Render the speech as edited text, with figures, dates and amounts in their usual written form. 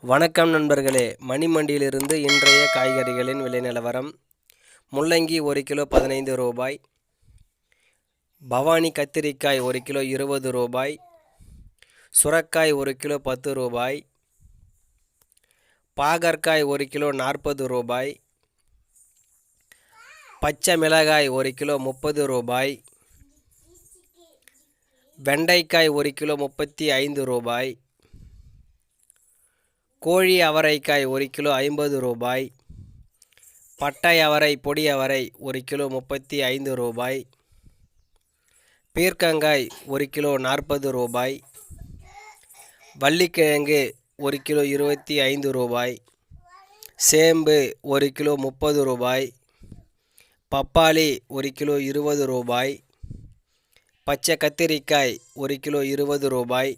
வணக்கம் நண்பர்களே, மணிமண்டியிலிருந்து இன்றைய காய்கறிகளின் விலை நிலவரம். முள்ளங்கி 1 கிலோ 15 ரூபாய். பவானி கத்திரிக்காய் 1 கிலோ 20 ரூபாய். சுரக்காய் 1 கிலோ 10 ரூபாய். பாகற்காய் 1 கிலோ 40 ரூபாய். பச்சை மிளகாய் 1 கிலோ 30 ரூபாய். வெண்டைக்காய் 1 கிலோ 35 ரூபாய். கோழி அவரைக்காய் 1 கிலோ 50 ரூபாய். பட்டை அவரை பொடி அவரை 1 கிலோ 35 ரூபாய். பீர்க்கங்காய் 1 கிலோ 40 ரூபாய். வள்ளிக்கிழங்கு 1 கிலோ 25 ரூபாய். சேம்பு 1 கிலோ 30 ரூபாய். பப்பாளி 1 கிலோ 20 ரூபாய். பச்சை கத்திரிக்காய் 1 கிலோ 20 ரூபாய்.